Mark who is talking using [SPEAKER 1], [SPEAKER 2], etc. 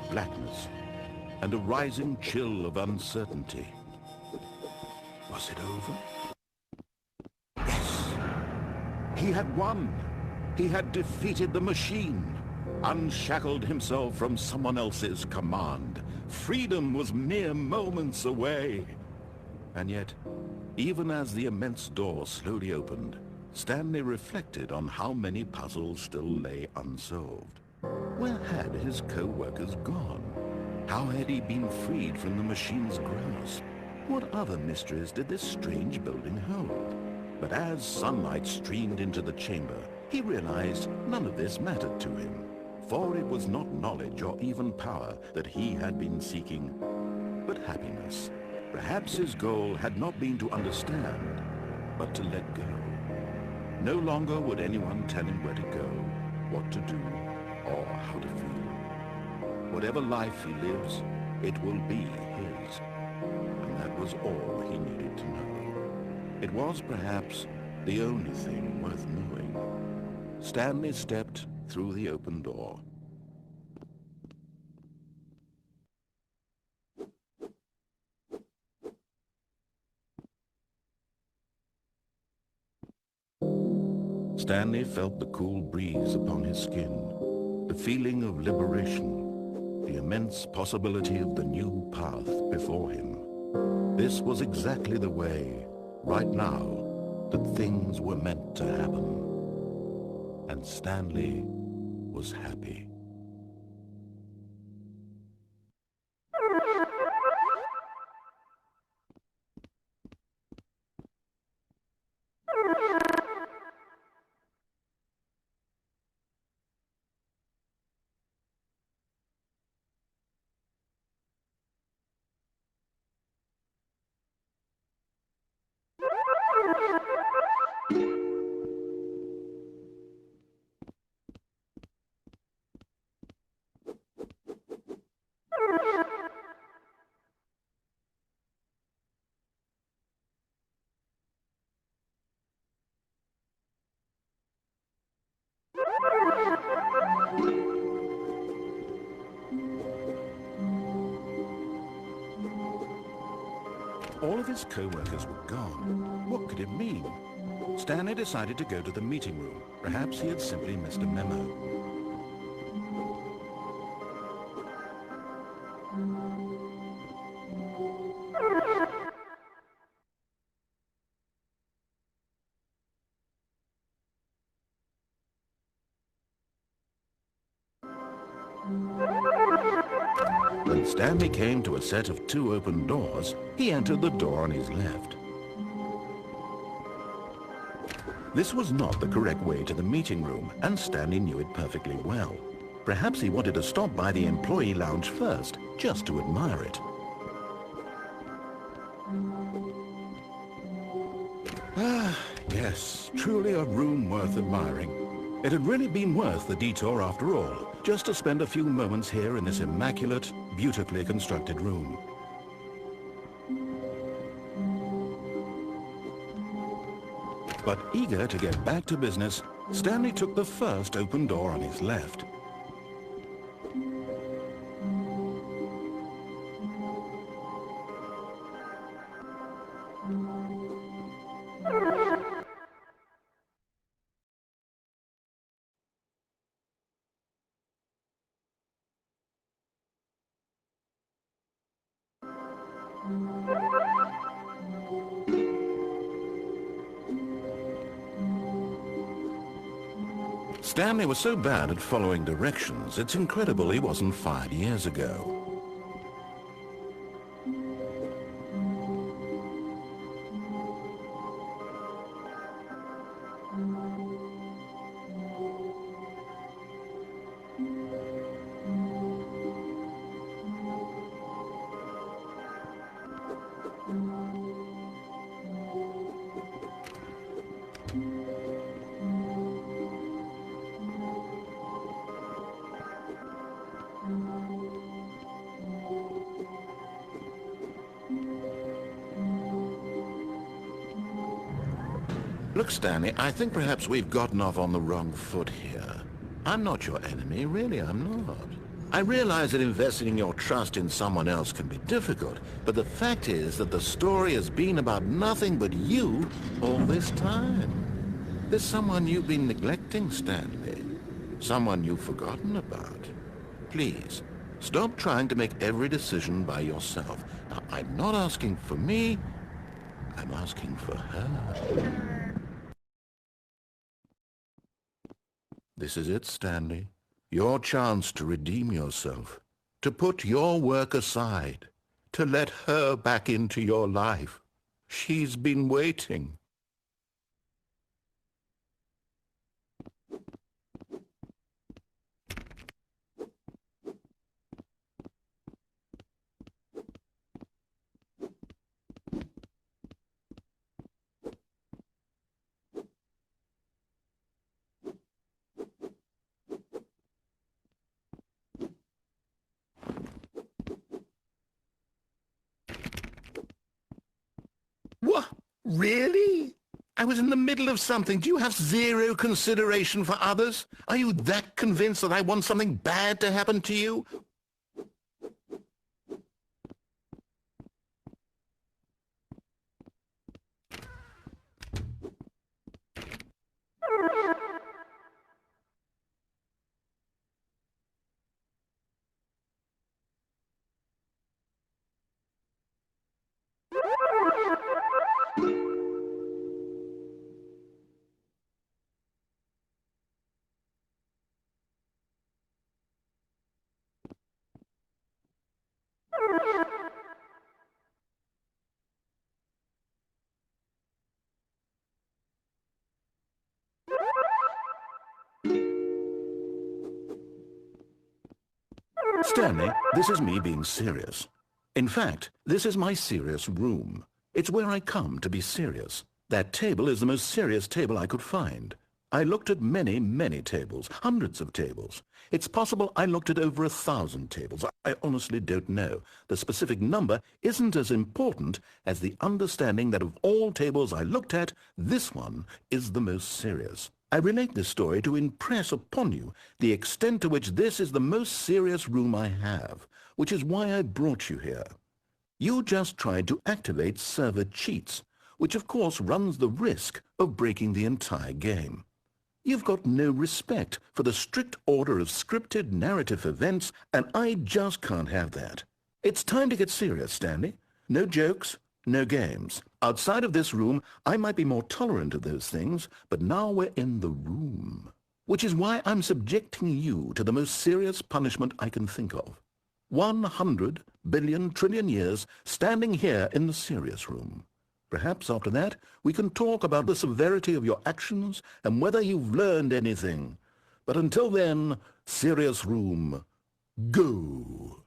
[SPEAKER 1] Blackness and a rising chill of uncertainty. Was it over? Yes! He had won! He had defeated the machine, unshackled himself from someone else's command. Freedom was mere moments away. And yet, even as the immense door slowly opened, Stanley reflected on how many puzzles still lay unsolved. Where had his co-workers gone? How had he been freed from the machine's grasp? What other mysteries did this strange building hold? But as sunlight streamed into the chamber, he realized none of this mattered to him, for it was not knowledge or even power that he had been seeking, but happiness. Perhaps his goal had not been to understand, but to let go. No longer would anyone tell him where to go, what to do, or how to feel. Whatever life he lives, it will be his. And that was all he needed to know. It was perhaps the only thing worth knowing. Stanley stepped through the open door. Stanley felt the cool breeze upon his skin, the feeling of liberation, the immense possibility of the new path before him. This was exactly the way, right now, that things were meant to happen. And Stanley was happy. All of his co-workers were gone. What could it mean? Stanley decided to go to the meeting room. Perhaps he had simply missed a memo. When Stanley came to a set of 2 open doors, he entered the door on his left. This was not the correct way to the meeting room, and Stanley knew it perfectly well. Perhaps he wanted to stop by the employee lounge first, just to admire it. Ah, yes, truly a room worth admiring. It had really been worth the detour after all, just to spend a few moments here in this immaculate, beautifully constructed room. But eager to get back to business, Stanley took the first open door on his left. Stanley was so bad at following directions, it's incredible he wasn't fired years ago. Look, Stanley, I think perhaps we've gotten off on the wrong foot here. I'm not your enemy, really, I'm not. I realize that investing your trust in someone else can be difficult, but the fact is that the story has been about nothing but you all this time. There's someone you've been neglecting, Stanley. Someone you've forgotten about. Please, stop trying to make every decision by yourself. Now, I'm not asking for me, I'm asking for her. This is it, Stanley. Your chance to redeem yourself, to put your work aside, to let her back into your life. She's been waiting. What? Really? I was in the middle of something. Do you have zero consideration for others? Are you that convinced that I want something bad to happen to you? Stanley, this is me being serious. In fact, this is my serious room. It's where I come to be serious. That table is the most serious table I could find. I looked at many, many tables, hundreds of tables. It's possible I looked at over 1,000 tables. I honestly don't know. The specific number isn't as important as the understanding that of all tables I looked at, this one is the most serious. I relate this story to impress upon you the extent to which this is the most serious room I have, which is why I brought you here. You just tried to activate server cheats, which of course runs the risk of breaking the entire game. You've got no respect for the strict order of scripted narrative events, and I just can't have that. It's time to get serious, Stanley. No jokes, no games. Outside of this room, I might be more tolerant of those things, but now we're in the room. Which is why I'm subjecting you to the most serious punishment I can think of. 100 billion trillion years standing here in the serious room. Perhaps after that, we can talk about the severity of your actions and whether you've learned anything. But until then, serious room, go.